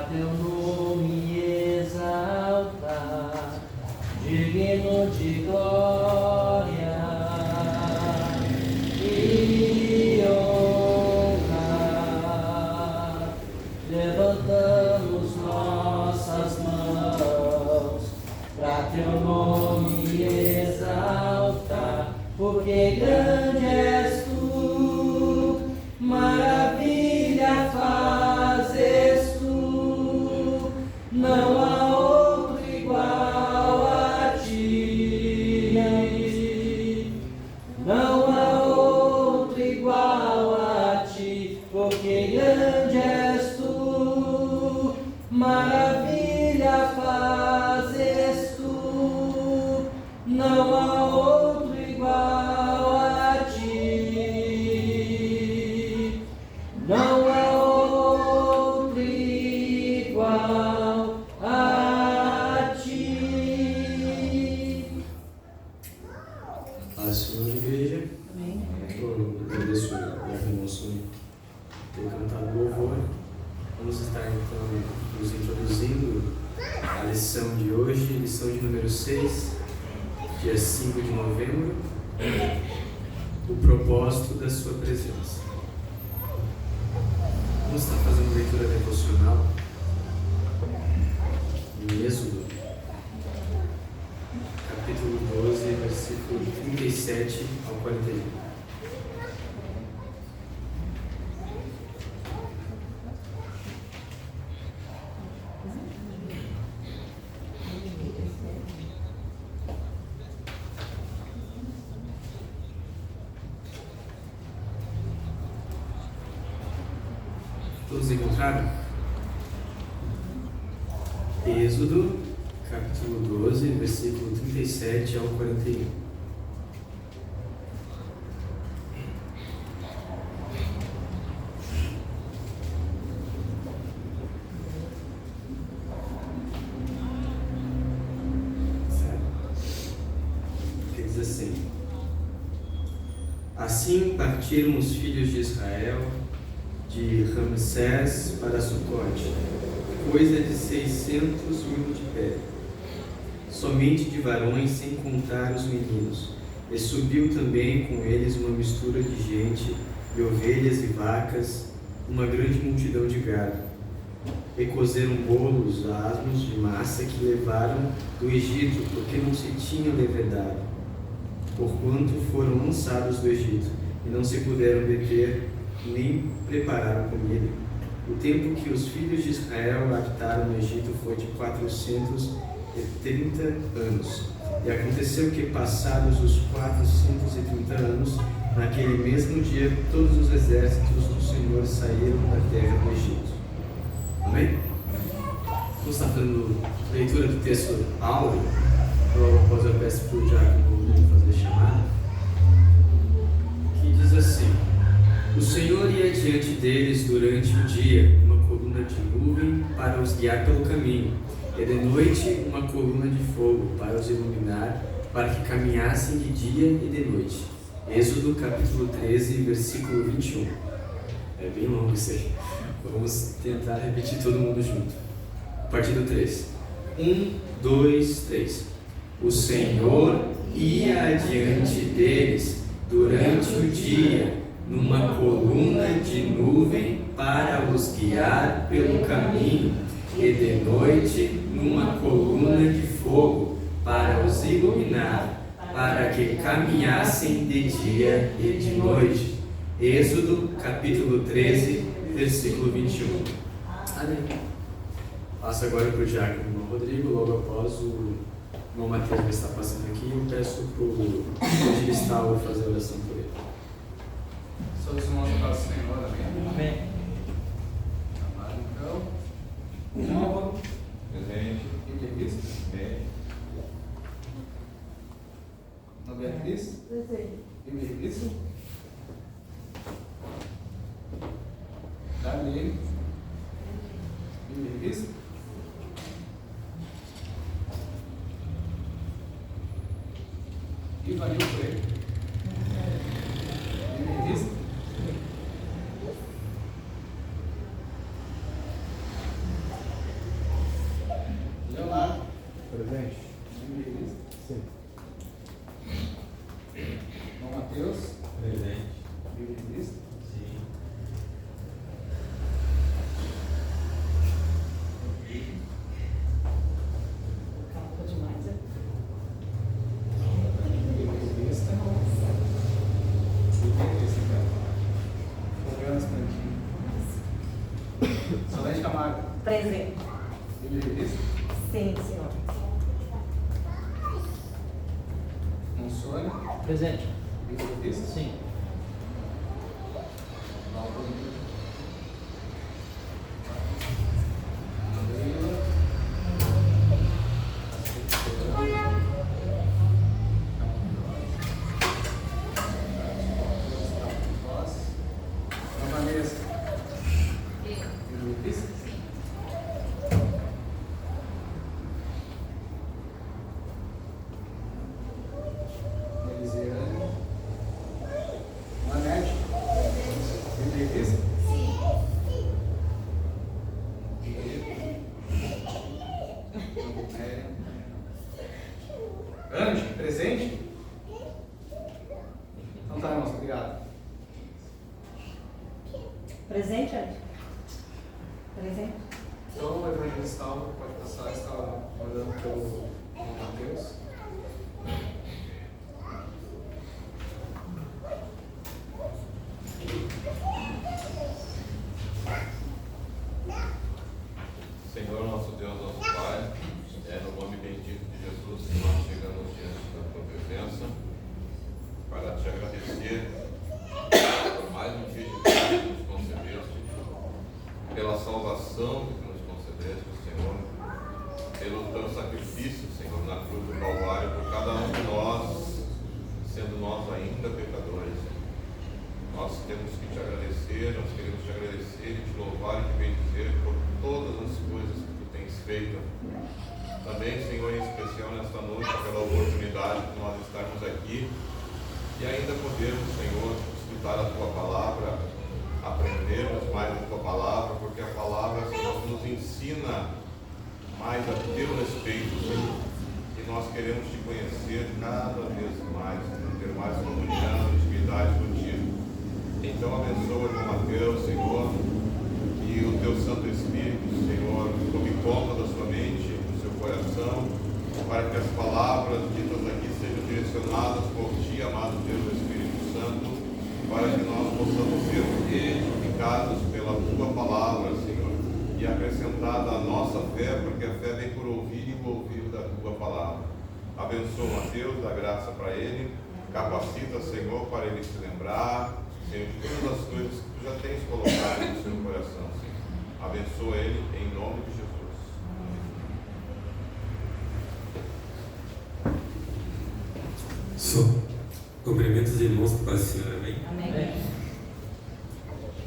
pra teu nome exaltar, digno de glória e honra. Levantamos nossas mãos pra teu nome exaltar, porque grande és tu, maravilha fazes tu, não há outro igual a ti, não há outro igual a ti, porque grande és tu, maravilha fazes tu, não há outro igual a ti, não há outro igual a ti. A Senhora Igreja, eu agradeço a irmãos ter cantado louvor. Vamos estar então nos introduzindo a lição de hoje, lição de número 6, dia 5 de novembro, o propósito da sua presença. Vamos estar fazendo leitura devocional em Êxodo, capítulo 12, versículo 37 ao 41. Todos encontraram? Êxodo, capítulo 12, versículo 37 ao 41. Que diz assim: Assim partiram os filhos de Israel de Ramsés para Sucote, coisa de 600.000 de pé, somente de varões, sem contar os meninos. E subiu também com eles uma mistura de gente, de ovelhas e vacas, uma grande multidão de gado. E cozeram bolos asmos de massa que levaram do Egito, porque não se tinham levedado, porquanto foram lançados do Egito, e não se puderam deter, nem prepararam comida. O tempo que os filhos de Israel habitaram no Egito foi de 430 anos. E aconteceu que, passados os 430 anos, naquele mesmo dia, todos os exércitos do Senhor saíram da terra do Egito. Amém? Vamos estar fazendo leitura do texto áureo. Logo após eu peço para o diácono fazer a chamada, que diz assim: O Senhor ia diante deles durante o dia, uma coluna de nuvem para os guiar pelo caminho, e de noite uma coluna de fogo para os iluminar, para que caminhassem de dia e de noite. Êxodo capítulo 13, versículo 21. É bem longo isso aí. Vamos tentar repetir todo mundo junto. A partir do 3. 1, 2, 3. O Senhor ia adiante deles durante o dia, numa coluna de nuvem para os guiar pelo caminho, e de noite numa coluna de fogo para os iluminar, para que caminhassem de dia e de noite. Êxodo capítulo 13, versículo 21. Amém. Passo agora para o diácono Rodrigo, logo após o irmão Mateus vai estar passando aqui. Eu peço para o Evangelista fazer a oração por ele. Todos os irmãos da paz do Senhor, amém? Amém. Amado, então. Nova. Presente. E Cristo. Amém. Não Beatriz? Presente. E Cristo. Daniel. E Cristo. Ivanil Freire. E Cristo. Magda. Presente. Bíblia revista. Sim, senhor. Monsônia. Presente. Bíblia revista. Sim. Andy, presente? Então tá, irmãos, obrigado. Presente, Andy? Presente. Então, o evangelista Álvaro pode passar, está mandando pelo Mateus. Senhor, nosso Deus, nosso Pai, é no nome bendito de Jesus que nós chegamos diante da Tua presença para Te agradecer por mais um dia de vida que nos concedeste, pela salvação que nos concedeste, Senhor, pelo Teu sacrifício, Senhor, na cruz do Calvário, por cada um de nós, sendo nós ainda pecadores. Nós temos que Te agradecer, nós queremos Te agradecer e Te louvar e Te bendizer por todas as coisas que Tu tens feito. Também, Senhor, em especial nesta noite, pela oportunidade de nós estarmos aqui e ainda podermos, Senhor, escutar a Tua palavra, aprendermos mais a Tua palavra, porque a palavra, Senhor, nos ensina mais a Teu respeito, Senhor. E nós queremos Te conhecer cada vez mais, Senhor, ter mais comunhão, intimidade contigo. Então abençoa o irmão Mateus, Senhor, que o Teu Santo Espírito, Senhor, tome conta da sua mente, do seu coração, para que as palavras ditas aqui sejam direcionadas por Ti, amado Deus Espírito Santo, para que nós possamos ser edificados pela Tua palavra, Senhor, e acrescentada a nossa fé, porque a fé vem por ouvir e o ouvir da Tua palavra. Abençoa Mateus, dá graça para ele, capacita, Senhor, para ele se lembrar, Senhor, de todas as coisas que Tu já tens colocado no seu coração, Senhor. Abençoa ele em nome de Jesus. Cumprimentos os irmãos com a senhora, amém? Amém.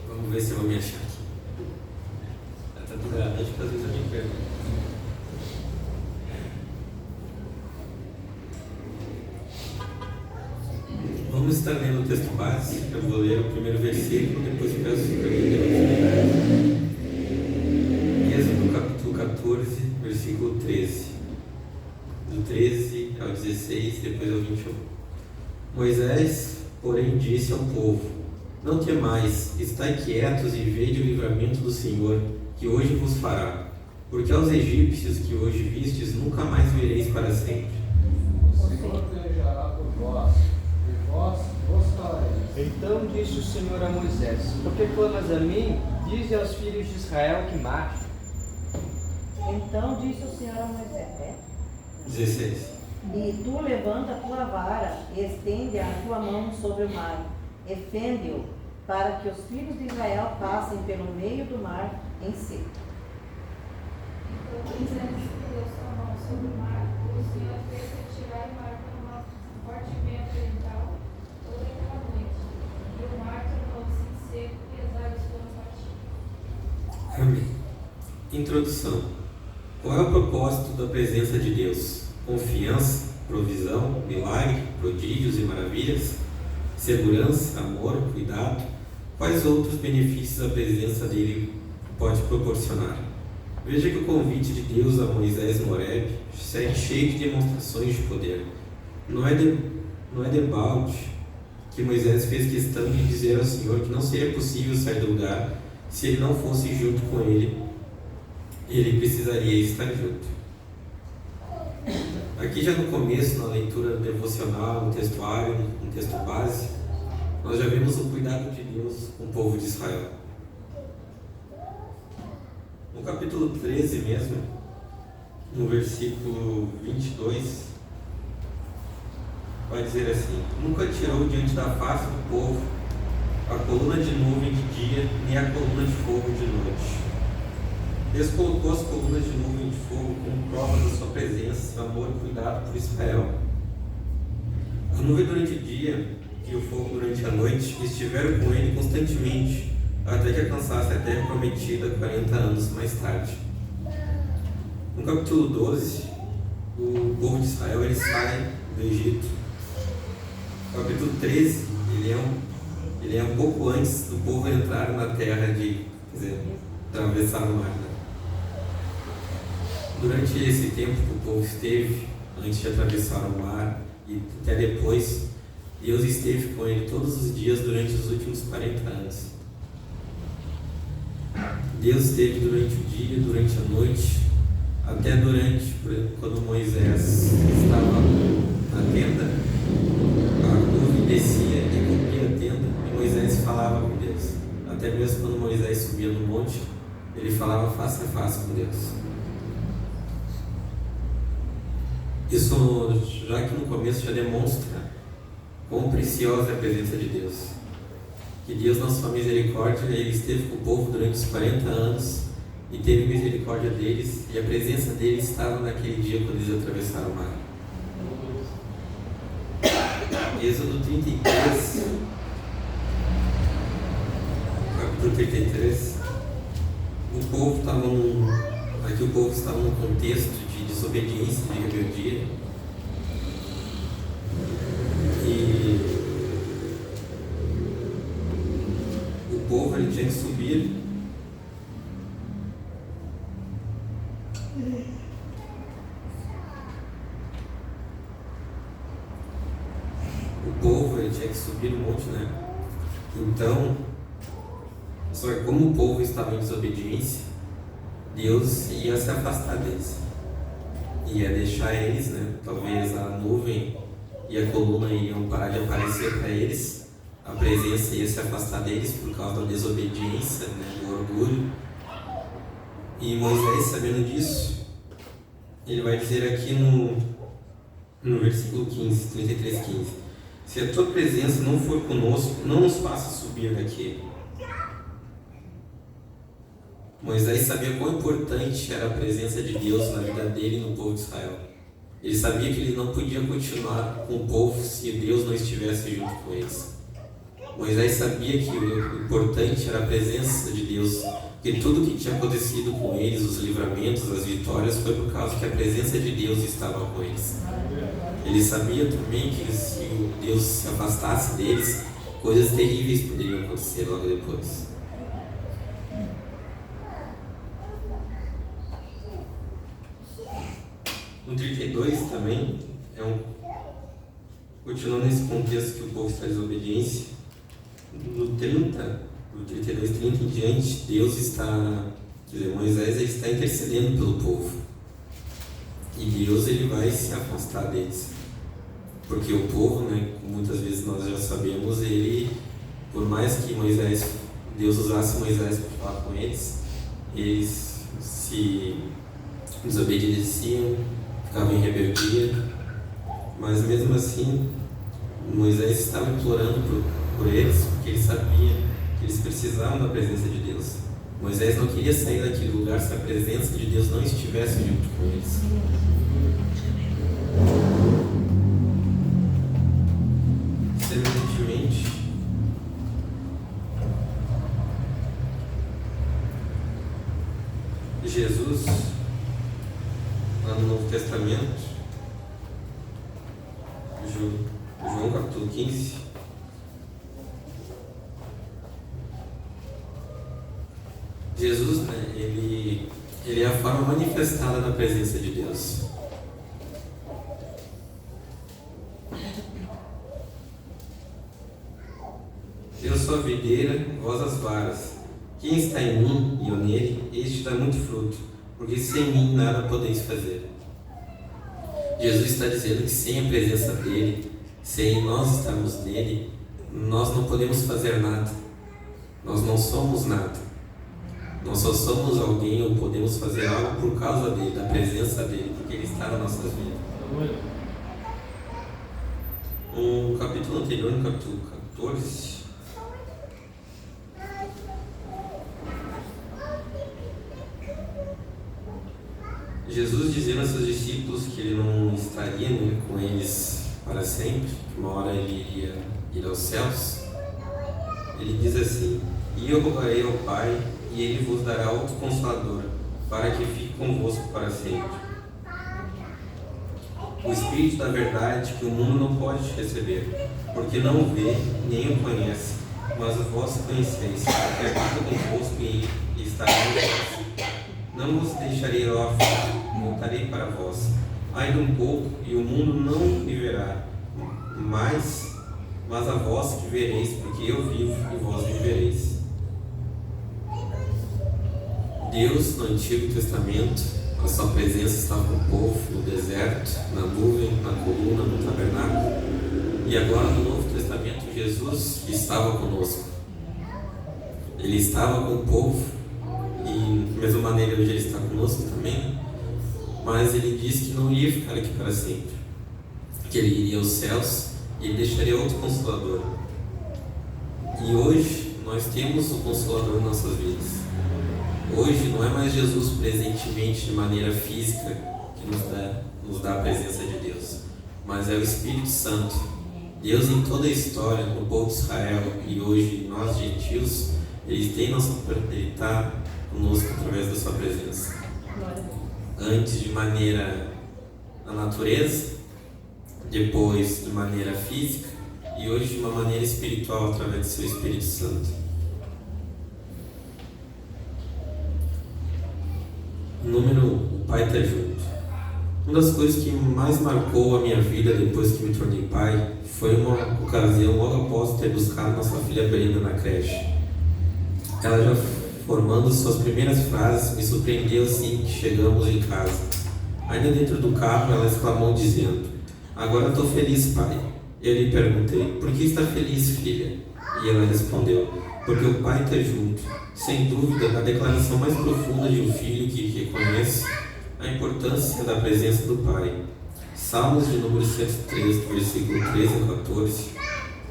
Vamos ver se eu vou me achar aqui. Está tudo errado, acho que às vezes eu me perco. Vamos estar lendo o texto base. Eu vou ler o primeiro versículo, depois peço para mim. Êxodo capítulo 14, versículo 13. Do 13 ao 16, depois ao 21. Moisés, porém, disse ao povo: Não temais, estai quietos e vede o livramento do Senhor, que hoje vos fará. Porque aos egípcios que hoje vistes, nunca mais vereis para sempre. O Senhor pelejará por vós, e vós vos falareis. Então disse o Senhor a Moisés: Por que clamas a mim? Dize aos filhos de Israel que marchem. Então disse o Senhor a Moisés: 16. E tu levanta a tua vara e estende a tua mão sobre o mar, e fende-o, para que os filhos de Israel passem pelo meio do mar em seco. Então Moisés estendeu sua mão sobre o mar, e o Senhor fez retirar o mar com uma forte vento oriental toda aquela noite, e o mar tornou-se seco e as águas foram partidas. Amém. Introdução. Qual é o propósito da presença de Deus? Confiança, provisão, milagre, prodígios e maravilhas, segurança, amor, cuidado. Quais outros benefícios a presença dele pode proporcionar? Veja que o convite de Deus a Moisés no Horebe segue cheio de demonstrações de poder. Não é debalde que Moisés fez questão de dizer ao Senhor que não seria possível sair do lugar se ele não fosse junto com ele. Ele precisaria estar junto. Aqui já no começo, na leitura devocional, no textuário, no texto base, nós já vemos o cuidado de Deus com o povo de Israel. Um No capítulo 13 mesmo, no versículo 22, vai dizer assim: nunca tirou diante da face do povo a coluna de nuvem de dia, nem a coluna de fogo de noite. Deus colocou as colunas de nuvem de fogo como prova da sua presença, seu amor e cuidado por Israel. A nuvem durante o dia e o fogo durante a noite estiveram com ele constantemente, até que alcançasse a terra prometida 40 anos mais tarde. No capítulo 12, o povo de Israel ele sai do Egito. O capítulo 13, ele é um pouco antes do povo entrar na terra atravessar o mar. Durante esse tempo que o povo esteve, antes de atravessar o mar e até depois, Deus esteve com ele todos os dias durante os últimos 40 anos. Deus esteve durante o dia, durante a noite, até quando Moisés estava na tenda, a nuvem descia e cobria a tenda e Moisés falava com Deus. Até mesmo quando Moisés subia no monte, ele falava face a face com Deus. Isso, já que no começo já demonstra quão preciosa é a presença de Deus. Que Deus, na sua misericórdia, Ele esteve com o povo durante os 40 anos e teve misericórdia deles, e a presença deles estava naquele dia quando eles atravessaram o mar. Êxodo 33, capítulo 33, o povo estava num contexto de desobediência, de rebeldia, e o povo ele tinha que subir no monte, né? Então, só que como o povo estava em desobediência, Deus ia se afastar deles, ia deixar eles, né? Talvez a nuvem e a coluna iriam parar de aparecer para eles, a presença ia se afastar deles por causa da desobediência, né? Do orgulho. E Moisés, sabendo disso, ele vai dizer aqui no versículo 15, 33:15: se a tua presença não for conosco, não nos faça subir daqui. Moisés sabia quão importante era a presença de Deus na vida dele e no povo de Israel. Ele sabia que ele não podia continuar com o povo se Deus não estivesse junto com eles. Moisés sabia que o importante era a presença de Deus, que tudo que tinha acontecido com eles, os livramentos, as vitórias, foi por causa que a presença de Deus estava com eles. Ele sabia também que se Deus se afastasse deles, coisas terríveis poderiam acontecer logo depois. No 32 também, continuando nesse contexto que o povo está em desobediência, no 32:30 em diante, Moisés ele está intercedendo pelo povo. E Deus ele vai se afastar deles. Porque o povo, né, muitas vezes nós já sabemos, por mais que Deus usasse Moisés para falar com eles se desobedeciam, ficavam em rebeldia. Mas mesmo assim, Moisés estava implorando por eles, porque ele sabia que eles precisavam da presença de Deus. Moisés não queria sair daquele lugar se a presença de Deus não estivesse junto com eles. Semelhantemente, Jesus, lá no Novo Testamento, João capítulo 15, Jesus, né, ele é a forma manifestada da presença de Deus. Eu sou a videira, vós as varas. Quem está em mim e eu nele, este dá muito fruto, porque sem mim nada podeis fazer. Jesus está dizendo que sem a presença dele, sem nós estarmos nele, nós não podemos fazer nada. Nós não somos nada. Nós só somos alguém ou podemos fazer algo por causa dele, da presença dele, porque ele está nas nossas vidas. No capítulo anterior, no capítulo 14, Jesus dizendo a seus discípulos que ele não estaria, né, com eles para sempre, que uma hora ele iria ir aos céus. Ele diz assim: e eu rogarei ao Pai, e ele vos dará outro Consolador, para que fique convosco para sempre. O Espírito da verdade, que o mundo não pode receber, porque não o vê, nem o conhece, mas vós conheceis, porque habita convosco e estará em vós. Não vos deixarei órfãos, voltarei para vós. Ainda um pouco, e o mundo não me verá, mas a vós que vereis, porque eu vivo e vós vivereis. Deus, no Antigo Testamento, a sua presença estava com o povo no deserto, na nuvem, na coluna, no tabernáculo. E agora no Novo Testamento, Jesus estava conosco. Ele estava com o povo, e da mesma maneira hoje ele está conosco também. Mas ele disse que não ia ficar aqui para sempre, que ele iria aos céus e ele deixaria outro Consolador. E hoje nós temos o Consolador em nossas vidas. Hoje não é mais Jesus presentemente de maneira física que nos dá a presença de Deus, mas é o Espírito Santo. Deus em toda a história, no povo de Israel e hoje nós gentios, Ele está conosco através da sua presença. Antes de maneira na natureza, depois de maneira física e hoje de uma maneira espiritual através do seu Espírito Santo. O Pai está junto. Uma das coisas que mais marcou a minha vida depois que me tornei pai foi uma ocasião logo após ter buscado nossa filha Brenda na creche. Ela já formando suas primeiras frases me surpreendeu assim que chegamos em casa. Ainda dentro do carro ela exclamou dizendo: agora estou feliz, pai. Eu lhe perguntei: por que está feliz, filha? E ela respondeu: porque o pai está junto. Sem dúvida, a declaração mais profunda de um filho que reconhece a importância da presença do pai. Salmos de número 103, versículo 13 a 14,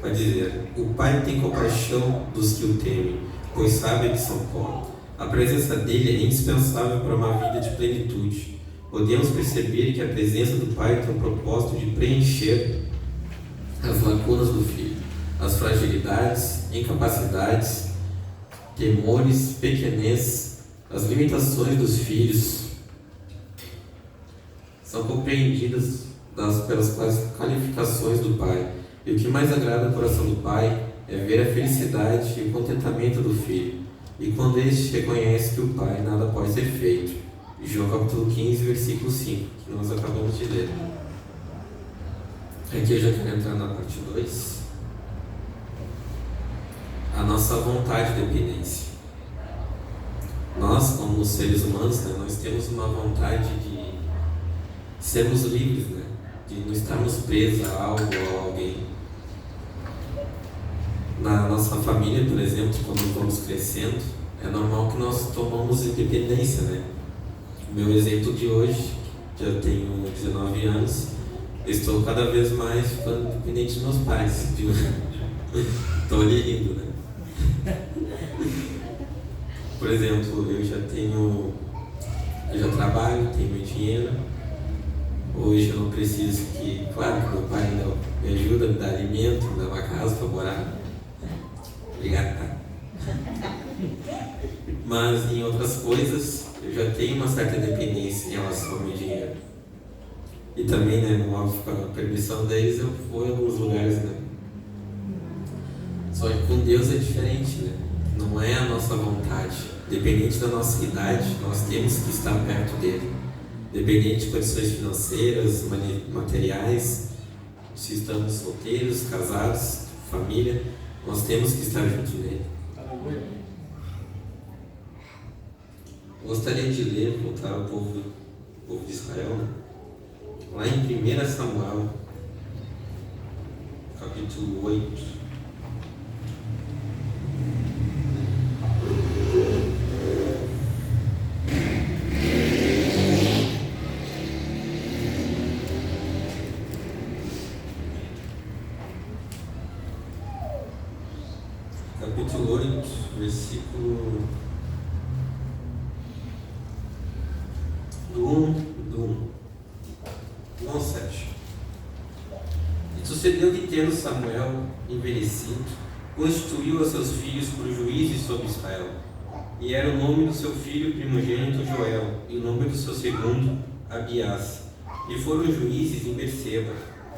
vai dizer: o pai tem compaixão dos que o temem, pois sabe que são pó. A presença dele é indispensável para uma vida de plenitude. Podemos perceber que a presença do pai tem o propósito de preencher as lacunas do filho, as fragilidades, incapacidades, temores, pequenez, as limitações dos filhos são compreendidas pelas qualificações do pai. E o que mais agrada o coração do pai é ver a felicidade e o contentamento do filho, e quando este reconhece que o pai nada pode ser feito. João capítulo 15, versículo 5, que nós acabamos de ler. Aqui eu já quero entrar na parte 2. A nossa vontade de dependência. Nós, como seres humanos, né, nós temos uma vontade de sermos livres, né, de não estarmos presos a algo ou a alguém. Na nossa família, por exemplo, quando vamos crescendo, é normal que nós tomamos independência, né? O meu exemplo de hoje, já tenho 19 anos, eu estou cada vez mais ficando dependente dos meus pais. Estou ali rindo, né? Por exemplo, eu já trabalho, tenho meu dinheiro. Hoje eu não preciso que, claro que meu pai ainda me ajuda, me dá alimento, me dá uma casa para morar. Obrigado, tá? Mas em outras coisas eu já tenho uma certa dependência em relação ao meu dinheiro. E também, né, óbvio, com a permissão deles, eu vou em alguns lugares, né? Só que com Deus é diferente, né? Não é a nossa vontade. Dependente da nossa idade, nós temos que estar perto dele. Dependente de condições financeiras, materiais, se estamos solteiros, casados, família, nós temos que estar junto dele. Gostaria de ler, voltar ao povo de Israel, né? Lá em 1 Samuel, capítulo 8. do 1 ao 7. E sucedeu que, tendo Samuel envelhecido, constituiu a seus filhos por juízes sobre Israel. E era o nome do seu filho primogênito Joel, e o nome do seu segundo Abiás. E foram juízes em Berseba.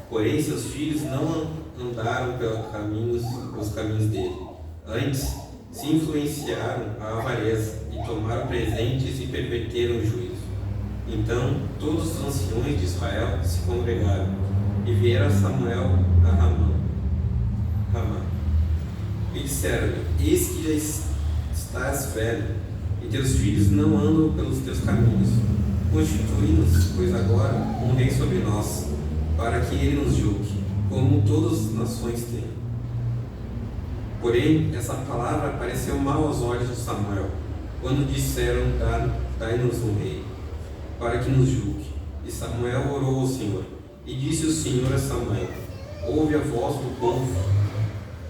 Porém, seus filhos não andaram pelos caminhos dele. Antes, se influenciaram a avareza, e tomaram presentes e perverteram o juízo. Então, todos os anciões de Israel se congregaram, e vieram a Samuel a Ramá. E disseram-lhe: eis que já estás velho, e teus filhos não andam pelos teus caminhos. Constitui-nos, pois agora, um rei sobre nós, para que ele nos julgue, como todas as nações têm. Porém, essa palavra pareceu mal aos olhos de Samuel, quando disseram: dai-nos um rei, para que nos julgue. E Samuel orou ao Senhor, e disse o Senhor a Samuel: ouve a voz do povo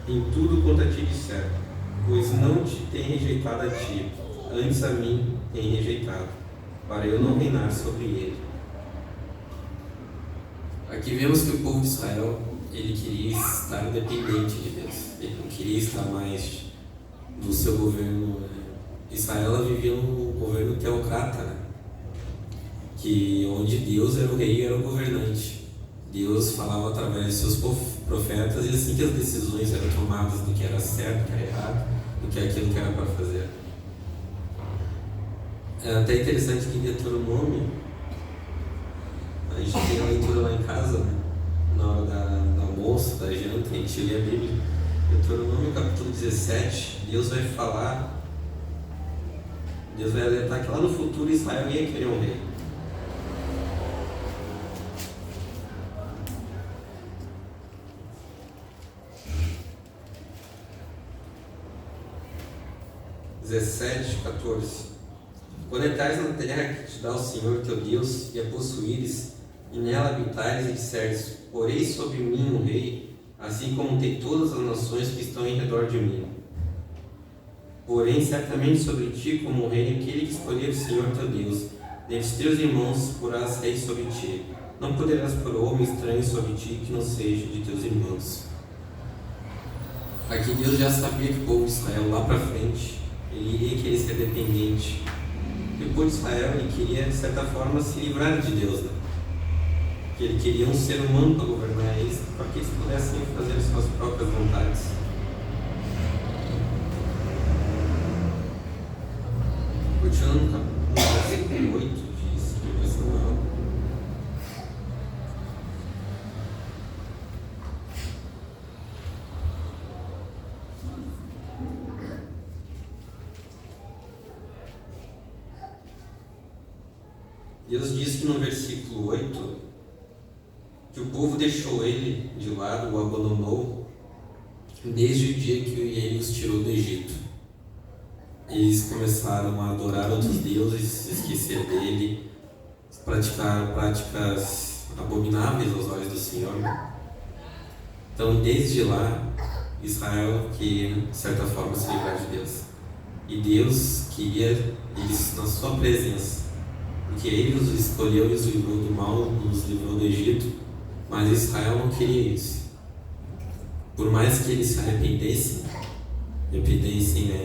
em tudo quanto a ti disser, pois não te tem rejeitado a ti, antes a mim tem rejeitado, para eu não reinar sobre ele. Aqui vemos que o povo de Israel, ele queria estar independente de Deus, ele não queria estar mais do seu governo. Israel vivia um governo teocrata, né? Que onde Deus era o rei e era o governante. Deus falava através de seus profetas, e assim que as decisões eram tomadas do que era certo, do que era errado, do que aquilo que era para fazer. É até interessante que em Deuteronômio, a gente tem a leitura lá em casa, né? Na hora do almoço, da janta, a gente lê a Bíblia. Deuteronômio capítulo 17, Deus vai alertar que lá no futuro Israel ia querer um rei. Quando entrares na terra que te dá o Senhor teu Deus, e a possuíres, e nela habitares, e disseres: porei sobre mim um rei, assim como tem todas as nações que estão em redor de mim. Porém, certamente sobre ti, como um rei, aquele que escolher o Senhor teu Deus, dentre teus irmãos porás rei sobre ti. Não poderás pôr homem estranho sobre ti que não seja de teus irmãos. Aqui Deus já sabia que o povo de Israel, lá para frente, ele iria querer ser dependente. E o povo de Israel, ele queria, de certa forma, se livrar de Deus, né? Que ele queria um ser humano para governar eles, para que eles pudessem fazer as suas próprias vontades. Continuando no versículo 8 de Samuel. Deus diz que no versículo 8 que o povo deixou ele de lado, o abandonou, desde o dia que ele os tirou do Egito. Eles começaram a adorar outros deuses, esquecer dele, praticar práticas abomináveis aos olhos do Senhor. Então, desde lá, Israel queria, de certa forma, se livrar de Deus. E Deus queria eles na sua presença, porque Ele os escolheu e os livrou do mal, os livrou do Egito, mas Israel não queria isso. Por mais que eles se arrependessem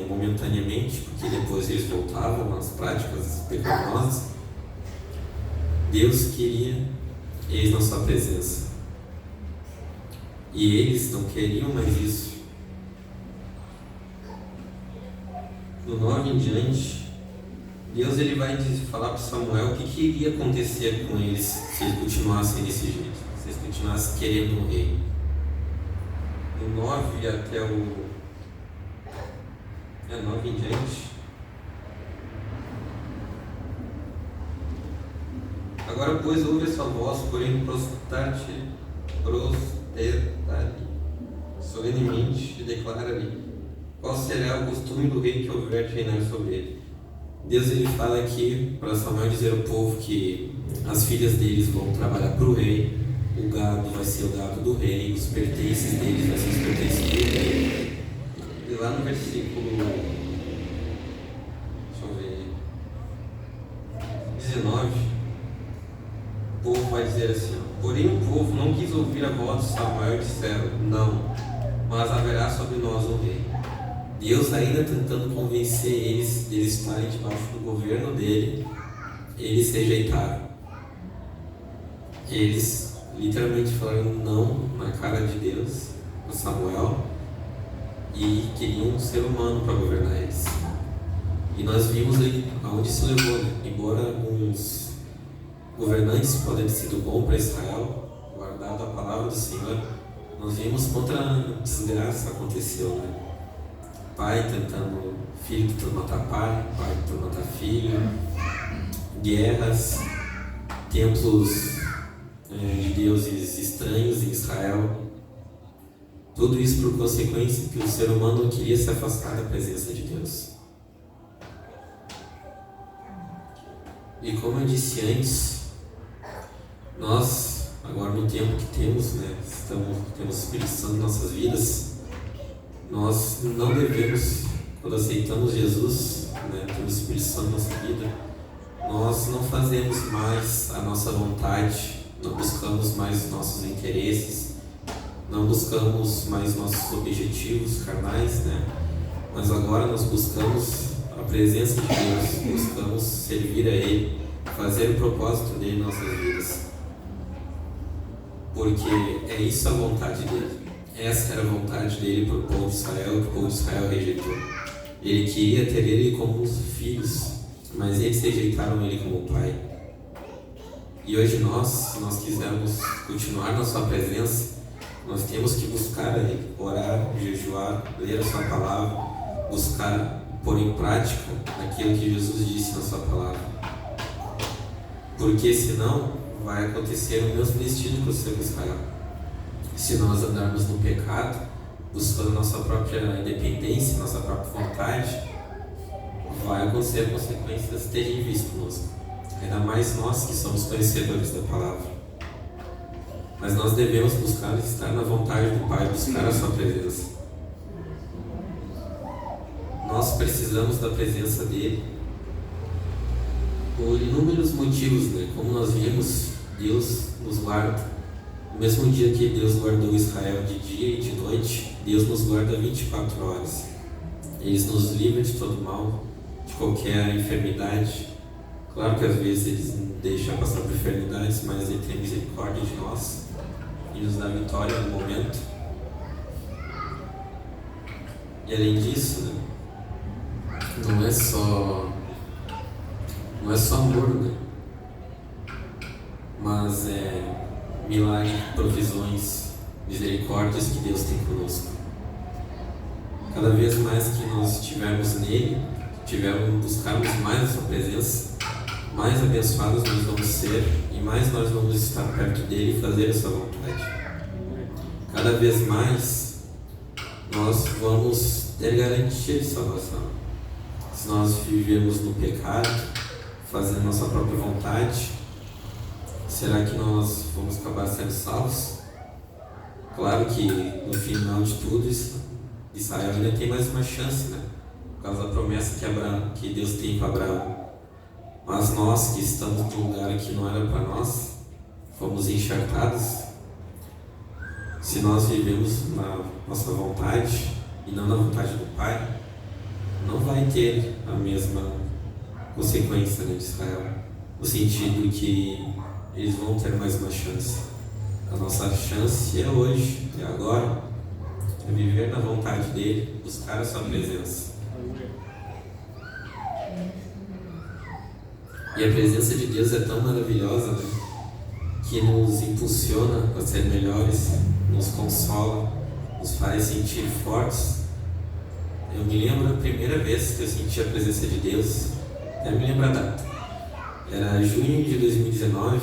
momentaneamente, porque depois eles voltavam às práticas pecaminosas, Deus queria eles na sua presença. E eles não queriam mais isso. Do 9 em diante, Deus ele vai falar para Samuel o que iria acontecer com eles se eles continuassem desse jeito, se eles continuassem querendo um rei. Do 9 até o 9 em diante. Agora, pois, ouve a sua voz, porém prostrar-te solenemente e declara-lhe qual será o costume do rei que houver de reinar sobre ele. Deus ele fala aqui para Samuel dizer ao povo que as filhas deles vão trabalhar para o rei, o gado vai ser o gado do rei, os pertences deles vai ser os pertences do rei. E lá no versículo 16 19, o povo vai dizer assim: porém o povo não quis ouvir a voz de Samuel e disseram: não, mas haverá sobre nós um rei. Deus ainda tentando convencer eles de eles estarem debaixo do governo dele, eles rejeitaram. Eles literalmente falaram não na cara de Deus, para Samuel, e queriam um ser humano para governar eles. E nós vimos aí aonde isso levou, né? Embora alguns governantes podem ter sido bons para Israel, guardado a palavra do Senhor, nós vimos quanta desgraça aconteceu, né? Pai tentando, filho tentando matar pai tentando matar filho, guerras, templos de deuses estranhos em Israel. Tudo isso por consequência que o ser humano queria se afastar da presença de Deus. E como eu disse antes, nós, agora no tempo que temos, né, temos o Espírito Santo em nossas vidas, nós não devemos, quando aceitamos Jesus, né, temos o Espírito Santo na nossa vida, nós não fazemos mais a nossa vontade, não buscamos mais os nossos interesses, não buscamos mais nossos objetivos carnais, né? Mas agora nós buscamos a presença de Deus, buscamos servir a Ele, fazer o propósito dele em nossas vidas, porque é isso a vontade dele. Essa era a vontade dele para o povo de Israel, que o povo de Israel rejeitou. Ele queria ter ele como os filhos, mas eles rejeitaram ele como pai. E hoje nós, se nós quisermos continuar na sua presença, nós temos que buscar ele, orar, jejuar, ler a sua palavra, buscar pôr em prática aquilo que Jesus disse na sua palavra. Porque senão vai acontecer o mesmo destino que aconteceu com Israel. Se nós andarmos no pecado, buscando nossa própria independência, nossa própria vontade, vai acontecer consequências terríveis conosco. Ainda mais nós que somos conhecedores da palavra. Mas nós devemos buscar estar na vontade do Pai, buscar a sua presença. Nós precisamos da presença dele por inúmeros motivos, né? Como nós vimos, Deus nos guarda. No mesmo dia que Deus guardou Israel de dia e de noite, Deus nos guarda 24 horas. Ele nos livra de todo mal, de qualquer enfermidade. Claro que às vezes Ele nos deixa passar por enfermidades, mas Ele tem misericórdia de nós e nos dá vitória no momento. E além disso, né, não é só amor, né? Mas é milagre, provisões, misericórdias que Deus tem conosco. Cada vez mais que nós estivermos nele, buscarmos mais a sua presença, mais abençoados nós vamos ser e mais nós vamos estar perto dele e fazer a sua vontade. Cada vez mais nós vamos ter garantia de salvação. Se nós vivermos no pecado, fazendo nossa própria vontade, será que nós vamos acabar sendo salvos? Claro que no final de tudo Israel ainda tem mais uma chance, né? Por causa da promessa que Deus tem para Abraão. Mas nós que estamos num lugar que não era para nós, fomos encharcados. Se nós vivemos na nossa vontade e não na vontade do Pai, não vai ter a mesma consequência, né, de Israel, no sentido que eles vão ter mais uma chance. A nossa chance é hoje, é agora, é viver na vontade dele, buscar a sua presença. E a presença de Deus é tão maravilhosa, né, que nos impulsiona a ser melhores, nos consola, nos faz sentir fortes. Eu me lembro a primeira vez que eu senti a presença de Deus, até me lembro a data. Era junho de 2019,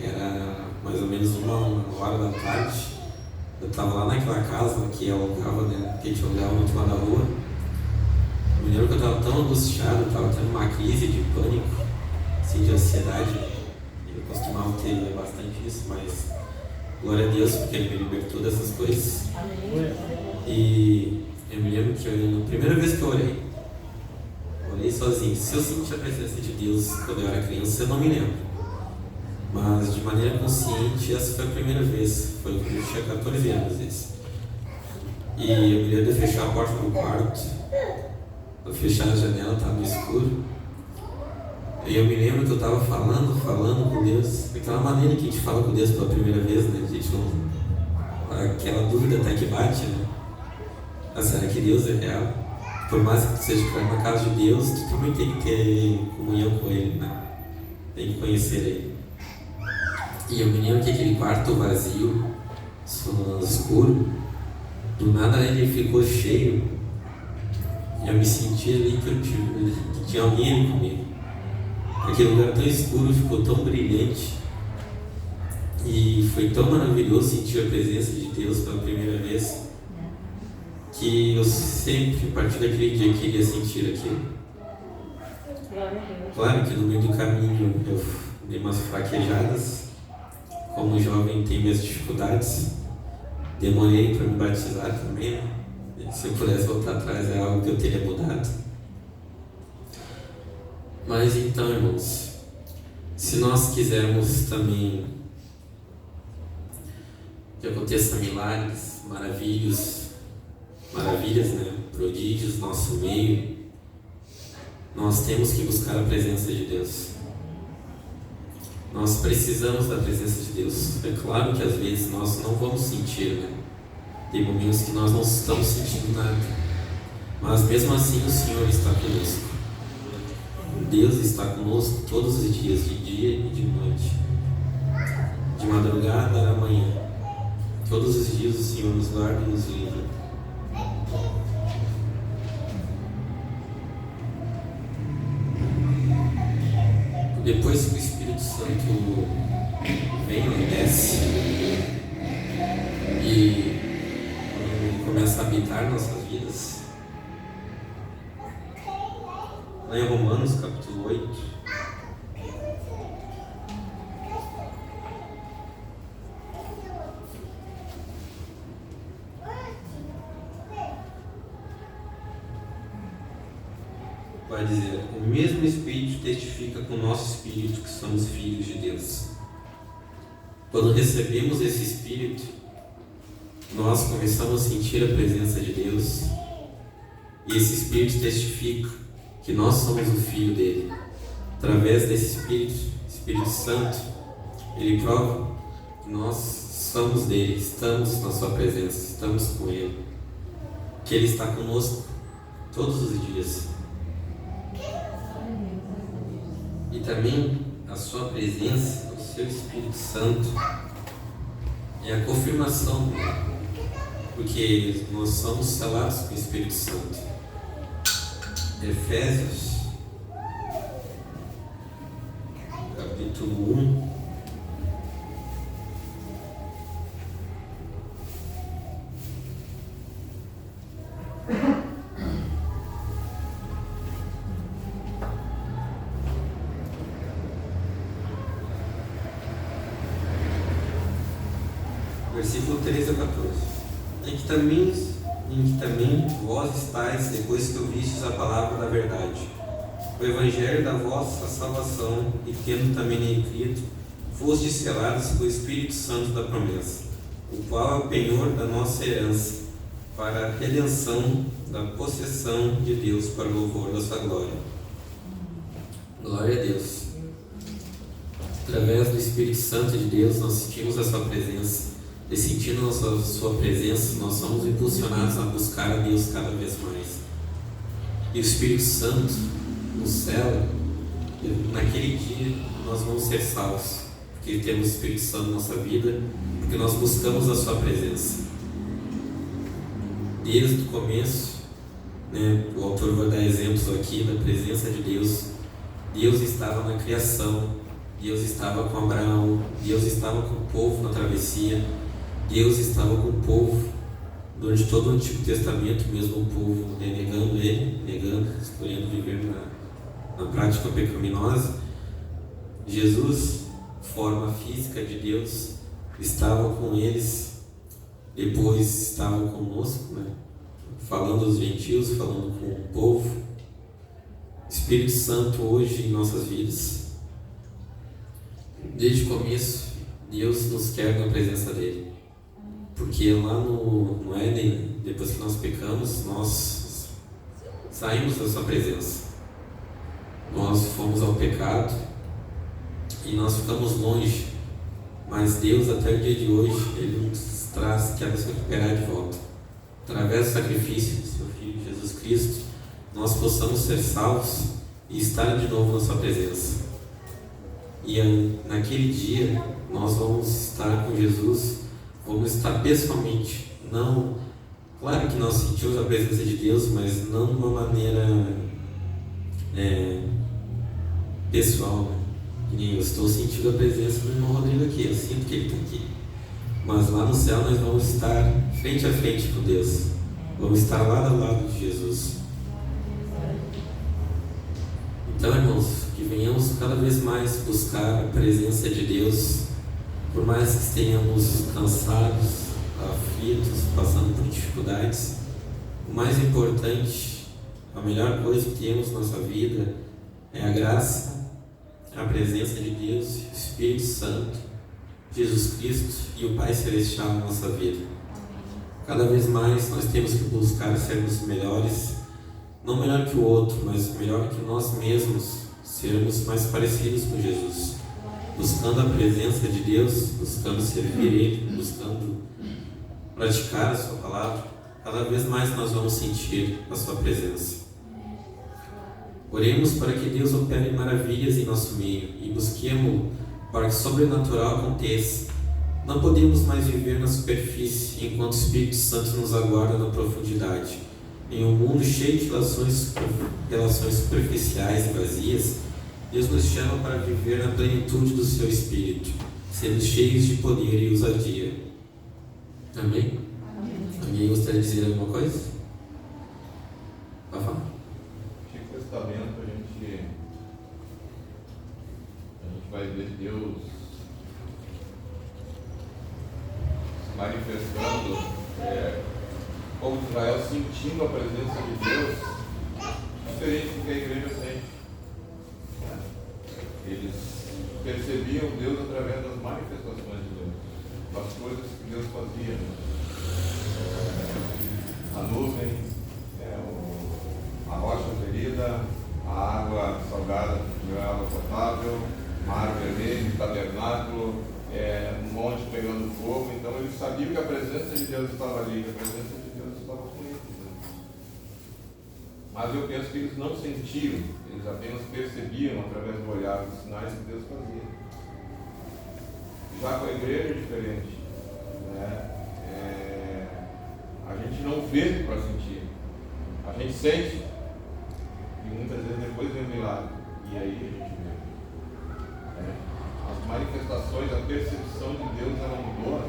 era mais ou menos 1h da tarde. Eu estava lá naquela casa que eu alugava, né, que a gente alugava no outro lado da rua. Eu me lembro que eu estava tão angustiado, estava tendo uma crise de pânico, assim, de ansiedade. Eu costumava ter bastante isso, mas glória a Deus porque Ele me libertou dessas coisas. E eu me lembro que a primeira vez que eu orei orei sozinho. Se eu senti a presença de Deus quando eu era criança, eu não me lembro. Mas de maneira consciente, essa foi a primeira vez. Foi quando eu tinha 14 anos isso. E eu me lembro de fechar a porta do quarto. Eu fechar a janela, estava no escuro. E eu me lembro que eu estava falando com Deus. Daquela maneira que a gente fala com Deus pela primeira vez, né? A gente não... Aquela dúvida até que bate, né? Ah, será que Deus é real? Por mais que tu seja na casa de Deus, tu também tem que ter comunhão com Ele, né? Tem que conhecer Ele. E eu me lembro que aquele quarto vazio, escuro, do nada ele ficou cheio. E eu me senti ali que tinha alguém ali comigo. Aquele lugar tão escuro ficou tão brilhante. E foi tão maravilhoso sentir a presença de Deus pela primeira vez, que eu sempre, a partir daquele dia, queria sentir aquilo. Claro que no meio do caminho eu dei umas fraquejadas, como jovem tenho minhas dificuldades, demorei para me batizar também, né? Se eu pudesse voltar atrás é algo que eu teria mudado. Mas então, irmãos, se nós quisermos também que aconteça milagres, maravilhas, né? Prodígios no nosso meio, nós temos que buscar a presença de Deus. Nós precisamos da presença de Deus. É claro que às vezes nós não vamos sentir, né? Tem momentos que nós não estamos sentindo nada, mas mesmo assim o Senhor está conosco. Deus está conosco todos os dias, de dia e de noite, de madrugada à manhã. Todos os dias o Senhor nos guarda e nos livra. Depois que o Espírito Santo vem e desce, e quando ele começa a habitar nossas vidas, lá em Romanos capítulo 8, vai dizer: o mesmo Espírito testifica com o nosso Espírito que somos filhos de Deus. Quando recebemos esse Espírito, nós começamos a sentir a presença de Deus, e esse Espírito testifica que nós somos o Filho dele. Através desse Espírito Santo, ele prova que nós somos dele, estamos na sua presença, estamos com ele, que ele está conosco todos os dias. E também a sua presença, o seu Espírito Santo, é a confirmação, porque nós somos selados com o Espírito Santo. Efésios, capítulo 1. Versículo 13 a 14. Em que também vós estáis, depois que ouvistes a palavra da verdade, o evangelho da vossa salvação, e tendo também nele crido, fostes selados com o Espírito Santo da promessa, o qual é o penhor da nossa herança, para a redenção da possessão de Deus, para o louvor da sua glória. Glória a Deus. Através do Espírito Santo de Deus, nós sentimos a sua presença. E sentindo a sua presença, nós somos impulsionados a buscar a Deus cada vez mais. E o Espírito Santo nos cela, e naquele dia nós vamos ser salvos, porque temos o Espírito Santo na nossa vida, porque nós buscamos a sua presença. Desde o começo, né, o autor vai dar exemplos aqui da presença de Deus. Deus estava na criação, Deus estava com Abraão, Deus estava com o povo na travessia, Deus estava com o povo durante todo o Antigo Testamento, mesmo o povo negando ele, escolhendo viver na prática pecaminosa. Jesus, forma física de Deus, estava com eles, depois estava conosco, né? Falando aos gentios, falando com o povo. Espírito Santo hoje em nossas vidas. Desde o começo, Deus nos quer na presença dele. Porque lá no Éden, depois que nós pecamos, nós saímos da sua presença. Nós fomos ao pecado e nós ficamos longe. Mas Deus, até o dia de hoje, Ele nos traz, quer nos recuperar de volta. Através do sacrifício do seu Filho Jesus Cristo, nós possamos ser salvos e estar de novo na sua presença. E naquele dia, nós vamos estar com Jesus, vamos estar pessoalmente. Não, claro que nós sentimos a presença de Deus, mas não de uma maneira pessoal, né? Que nem eu estou sentindo a presença do irmão Rodrigo aqui, eu sinto que ele está aqui. Mas lá no céu nós vamos estar frente a frente com Deus. Vamos estar lado a lado de Jesus. Então, irmãos, que venhamos cada vez mais buscar a presença de Deus, por mais que tenhamos cansados, aflitos, passando por dificuldades. O mais importante, a melhor coisa que temos na nossa vida é a graça, a presença de Deus, o Espírito Santo, Jesus Cristo e o Pai Celestial na nossa vida. Cada vez mais nós temos que buscar sermos melhores, não melhor que o outro, mas melhor que nós mesmos, sermos mais parecidos com Jesus, buscando a presença de Deus, buscando servir Ele, buscando praticar a sua palavra. Cada vez mais nós vamos sentir a sua presença. Oremos para que Deus opere maravilhas em nosso meio e busquemos para que o sobrenatural aconteça. Não podemos mais viver na superfície enquanto o Espírito Santo nos aguarda na profundidade. Em um mundo cheio de relações superficiais e vazias, Deus nos chama para viver na plenitude do seu Espírito, sendo cheios de poder e ousadia. Amém? Alguém gostaria de dizer alguma coisa? Vai falar. Antigo Testamento a gente vai ver Deus se manifestando, o povo de Israel sentindo a presença de Deus, diferente do que a igreja sente. Eles percebiam Deus através das manifestações de Deus, das coisas que Deus fazia. A nuvem, a rocha ferida, a água salgada de água potável, mar vermelho, tabernáculo, um monte pegando fogo. Então eles sabiam que a presença de Deus estava ali, que a presença de Deus estava com eles. Mas eu penso que eles não sentiam, eles apenas percebiam através do olhar dos sinais que Deus fazia. Já com a igreja é diferente, né? A gente não vê para sentir, a gente sente, e muitas vezes depois vem o milagre, e aí a gente vê. As manifestações, a percepção de Deus era mudou,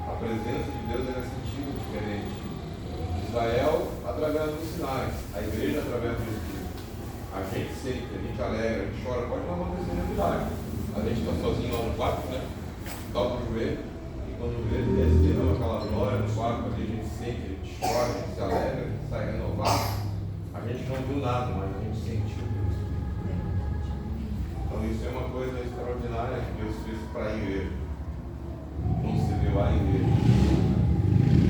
a presença de Deus era sentida diferente. Israel através dos sinais, a igreja através do Espírito. A gente sente, a gente alegra, a gente chora, pode não acontecer no milagre. A gente está sozinho lá no quarto, né? Dobra o joelho. Quando vê descer aquela glória no quarto, ali a gente sente, a gente chora, a gente se alegra, a gente sai renovado. A gente não viu nada, mas a gente sentiu Deus. Então isso é uma coisa extraordinária que Deus fez para a igreja. Concedeu à igreja.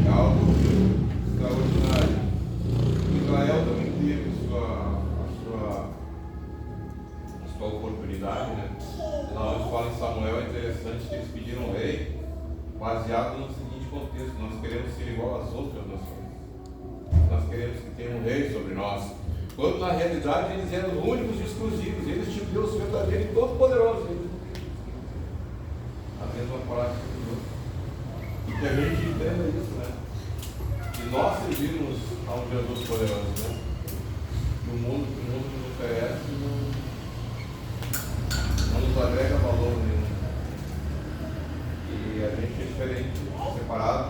É algo extraordinário. Israel também teve a sua oportunidade, né? Na onde fala em Samuel, é interessante que eles pediram um rei, baseado no seguinte contexto: nós queremos ser igual às outras nações, nós queremos que tenha um rei sobre nós, quando na realidade eles eram os únicos e exclusivos, eles tinham Deus verdadeiro e todo poderoso, a mesma prática de Deus, e que a gente entenda isso, né? Que nós servimos a um Jesus poderoso, né? Que o mundo nos oferece não nos agrega valor nenhum. E a gente é diferente, separado,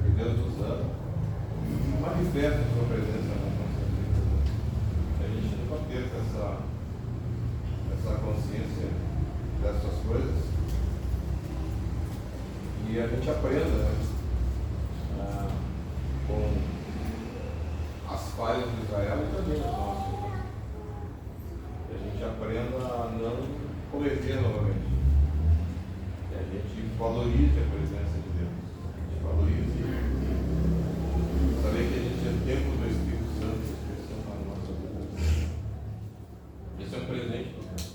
e Deus nos ama e manifesta a sua presença na nossa vida. A gente nunca perca essa consciência dessas coisas e a gente aprenda, né, com as falhas de Israel e também as nossas. aprenda a não cometer novamente. Que a gente valorize a presença de Deus. A gente valorize saber que a gente é tempo do Espírito Santo expressando na nossa vida. Isso é um presente do Senhor.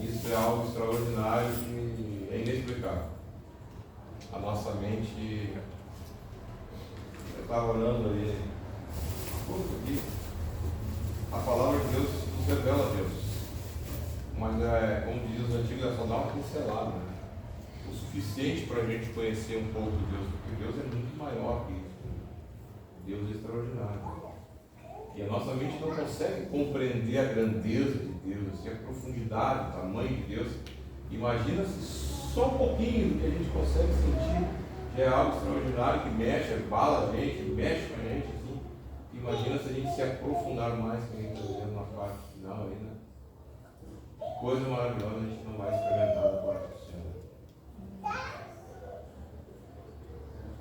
Isso é algo extraordinário que é inexplicável. A nossa mente, eu estava orando ali, aqui, a palavra de Deus nos revela a Deus. Mas como diz os antigos, é só dar uma pincelada, né? O suficiente para a gente conhecer um pouco de Deus, porque Deus é muito maior que isso. Deus é extraordinário. E a nossa mente não consegue compreender a grandeza de Deus, assim, a profundidade, o tamanho de Deus. Imagina se só um pouquinho do que a gente consegue sentir já é algo extraordinário, que mexe, abala a gente, mexe com a gente. Assim. Imagina se a gente se aprofundar mais, que a gente está vendo na parte final aí, né? Que coisa maravilhosa a gente não vai experimentar da parte do Senhor.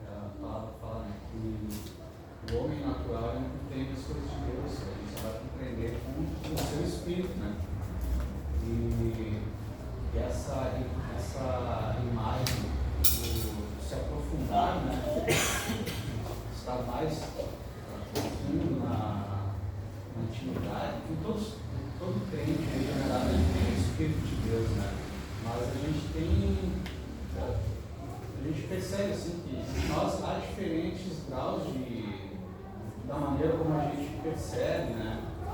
A palavra fala, né, que o homem natural não entende as coisas de Deus, ele só vai compreender com o seu espírito, né? E essa imagem do se aprofundar, né? Estar mais profundo na intimidade, que todo crente regenerado tem o Espírito de Deus, né? Mas a gente percebe assim que em nós há diferentes graus da maneira como a gente percebe, né?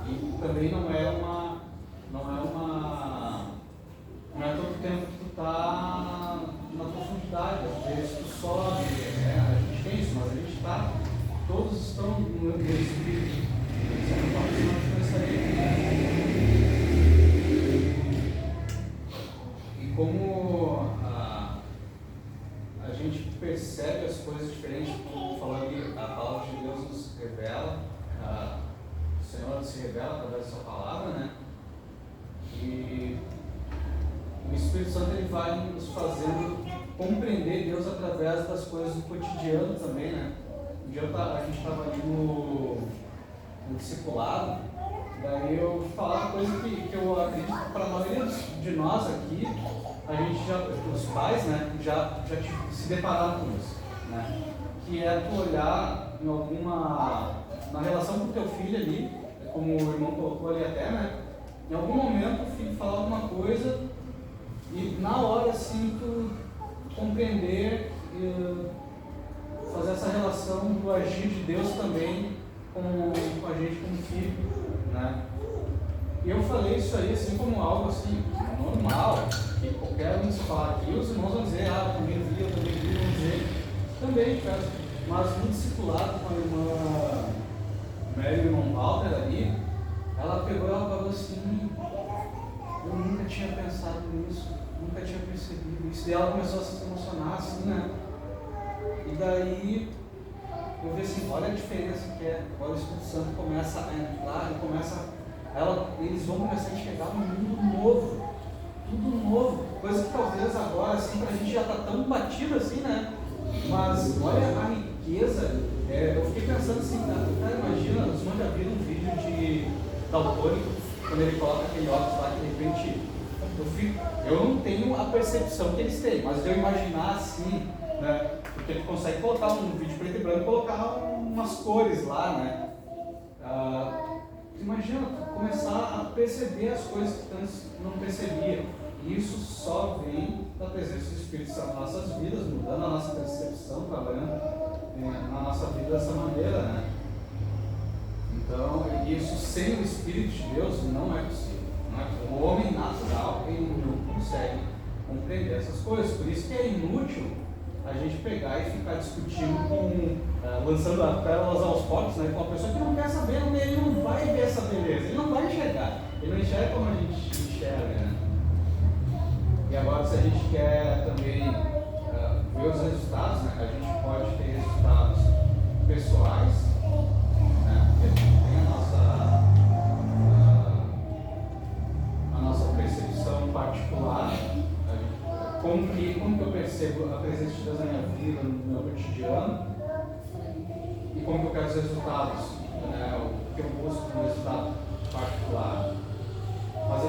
E também não é todo tempo que tu está na profundidade, às vezes tu sobe, né? A gente tem isso, mas a gente está, todos estão no Espírito, e como a gente percebe as coisas diferentes, como falando que a palavra de Deus nos revela, o Senhor se revela através da sua palavra, né? E o Espírito Santo ele vai nos fazendo compreender Deus através das coisas do cotidiano também, né? Um dia a gente estava ali no discipulado, daí eu falava coisa que eu acredito que para a maioria de nós aqui, a gente já, os pais, né, já se depararam com isso, né? Que é tu olhar na relação com o teu filho ali, como o irmão colocou ali até, né? Em algum momento o filho fala alguma coisa e na hora assim tu compreender e fazer essa relação do agir de Deus também com a gente como filho, né? E eu falei isso aí assim como algo assim normal, que qualquer um se falar aqui, os irmãos vão dizer, eu também vi, vão dizer, também, mas no discipulado com a irmã Mary e o irmão Walter ali, ela pegou e ela falou assim, eu nunca tinha pensado nisso, nunca tinha percebido isso, e ela começou a se emocionar assim, né? E daí eu vi assim, olha a diferença que é, agora o Espírito Santo começa a entrar e eles vão começar a enxergar um mundo novo, tudo novo, coisa que talvez agora assim pra gente já tá tão batido assim, né? Mas olha a riqueza, eu fiquei pensando assim, cara, imagina, vocês já viram um vídeo de daltônico, quando ele coloca aquele óculos lá que de repente eu não tenho a percepção que eles têm, mas eu imaginar assim, né? Porque tu consegue colocar um vídeo preto e branco e colocar umas cores lá, né? Imagina começar a perceber as coisas que antes não percebia. E isso só vem da presença do Espírito Santo nas nossas vidas, mudando a nossa percepção, trabalhando na nossa vida dessa maneira, né? Então, isso sem o Espírito de Deus não é possível. Não é possível. O homem natural, ele não consegue compreender essas coisas. Por isso que é inútil a gente pegar e ficar discutindo lançando as pérolas aos potes, né, com uma pessoa que não quer saber, ele não vai ver essa beleza, ele não vai enxergar, ele não enxerga como a gente enxerga, né? E agora, se a gente quer também ver os resultados, né, a gente pode ter resultados pessoais, né, porque a gente tem a nossa percepção particular. Como que eu percebo a presença de Deus na minha vida, no meu cotidiano, e como que eu quero os resultados, né, o que eu busco no resultado particular. Mas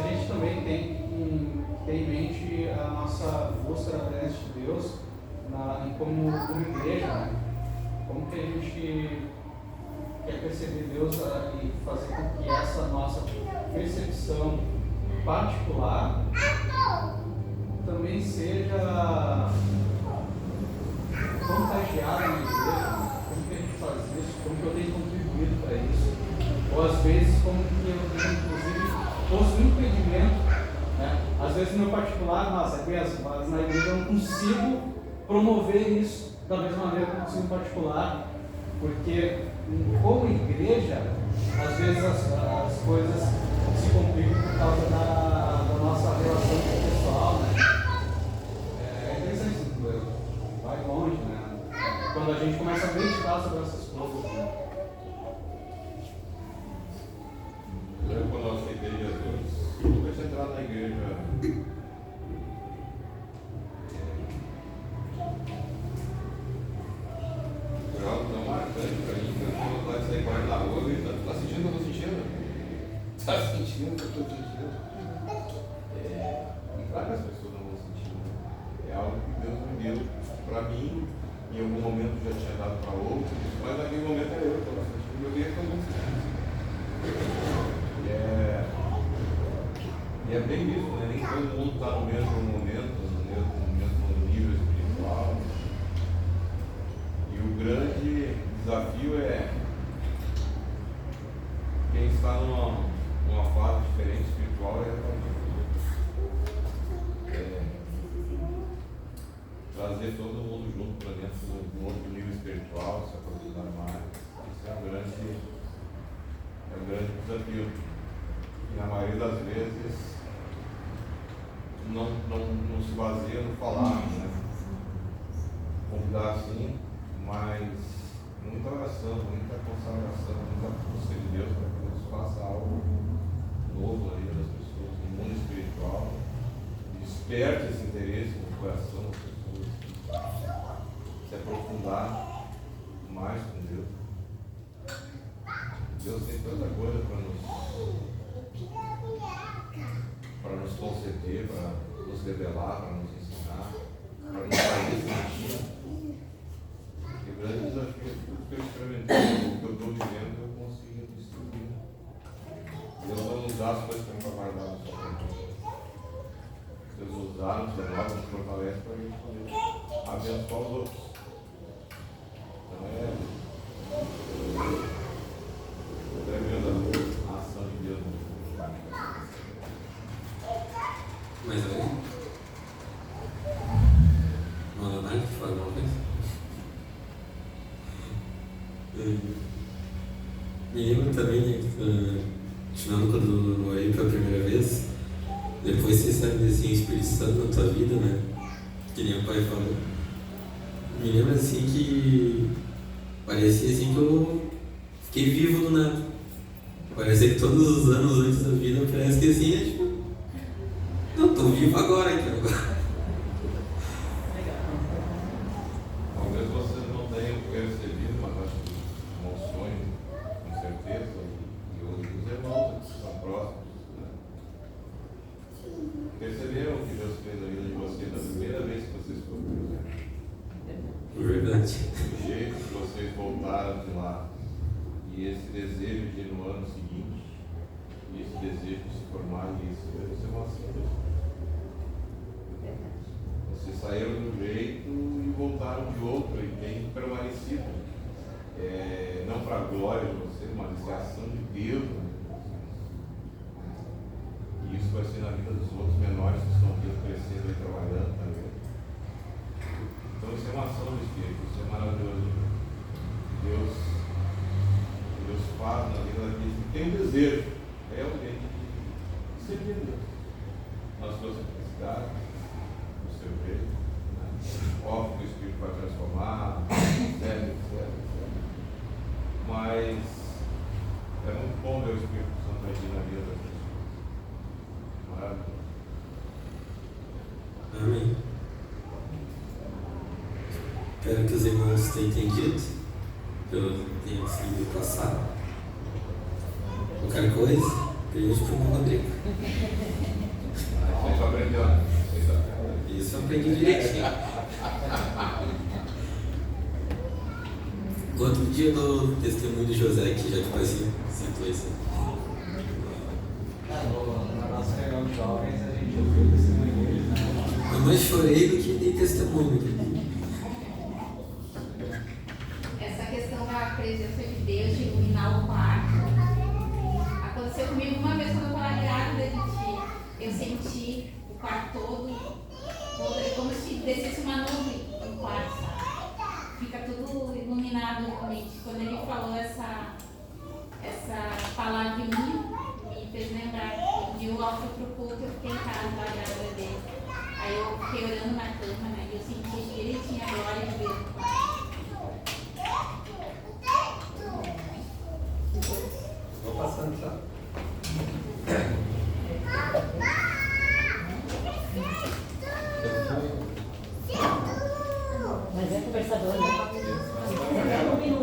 nossa busca da presença de Deus como igreja, né? Como que a gente quer perceber Deus e fazer com que essa nossa percepção particular também seja contagiada na igreja, né? Como que a gente faz isso, como que eu tenho contribuído para isso, ou às vezes como que eu tenho inclusive posto um impedimento, né? Às vezes no meu particular, nossa, é mesmo, mas na igreja eu não consigo promover isso da mesma maneira que eu consigo no particular, porque como igreja, às vezes as coisas se complicam por causa da nossa relação pessoal, né? É interessante essa coisa, vai longe, né? Quando a gente começa a meditar sobre essas coisas, né? Eu lembro quando eu aceitei Jesus, eu nunca tinha entrado na igreja. Foi algo tão marcante pra mim, que eu tinha vontade de sair correndo na rua e tá sentindo o que eu tô sentindo? Tá sentindo o que eu tô sentindo? E claro que as pessoas não vão sentir, né? É algo que Deus me deu pra mim, em algum momento já tinha dado pra outros, mas naquele momento era eu que estava sentindo, eu queria que eu não sentisse. E é bem isso, né? Nem todo mundo está no mesmo momento, no mesmo nível espiritual. E o grande desafio é quem está numa fase diferente espiritual trazer todo mundo junto para dentro de um outro nível espiritual, se aproximar mais. Isso é um grande desafio. E na maioria das vezes não se baseia no falar, né? Convidar sim, mas muita oração, muita consagração, muita busca de Deus para que Deus faça algo novo na vida das pessoas, no mundo espiritual, desperte esse interesse no coração das pessoas, se aprofundar mais com Deus. Deus tem tanta coisa para nos conceder, para nos revelar, para nos ensinar, para nos fazer sentir. E o grande desafio é tudo que eu experimentei, o que eu estou vivendo, eu consigo distribuir. Deus não nos dá as coisas para guardar no seu tempo. Deus nos dá, nos renova, nos fortalece para a gente poder abençoar os outros. Então tremenda ação de Deus. Mais alguém? Não, Leonardo, que fala alguma coisa? Me lembro também, continuando quando eu orei pela primeira vez, depois você sabe assim, o Espírito Santo na tua vida, né? Que nem o pai falou. Me lembro assim que parecia assim que eu fiquei vivo do nada. Parecia que todos os anos antes da vida parece que assim, é tipo, não, estou vivo agora, então. Talvez vocês não tenham percebido, mas acho que é um sonho, com certeza, e os irmãos que são próximos, né? Perceberam que Deus fez a vida de vocês da primeira vez que vocês foram para o Verdade. O jeito que vocês voltaram de lá. E esse desejo de ir no ano seguinte, e esse desejo de se formar e isso é uma ação. Vocês saíram de um jeito e voltaram de outro e têm permanecido. Não para a glória de vocês, mas isso é a ação de Deus na vida de vocês. E isso vai ser na vida dos outros menores que estão aqui crescendo e trabalhando também. Então isso é uma ação do Espírito, isso é maravilhoso. Deus faz na vida daqueles que tem um desejo realmente de servir a Deus. Na sua simplicidade, no seu jeito, né? Óbvio que o Espírito vai transformar, etc. Mas é muito bom ver o Espírito Santo agir na vida das pessoas. Maravilhoso. Amém. Espero que os irmãos tenham entendido, que eu tenha conseguido passar. Qualquer coisa, pergunte para o Rodrigo. Você só aprendeu, né? Isso eu aprendi direitinho. Outro dia do testemunho de José, que já tipo assim, citou isso. Na nossa reunião de jovens, a gente ouviu o testemunho dele, né? Eu mais chorei do que dei testemunho. Essa questão da presença de Deus, de iluminar o quarto, aconteceu comigo uma vez quando eu estava grávida de ti. Eu senti o quarto todo, é como se descesse uma nuvem no quarto, sabe? Fica tudo iluminado realmente. Quando ele falou essa palavrinha, me fez lembrar que o ao fui pro culto, eu fiquei em casa lá grávida dele. Aí eu fiquei orando na cama, né? E eu senti direitinho a glória de Deus no quarto. Vou passando só.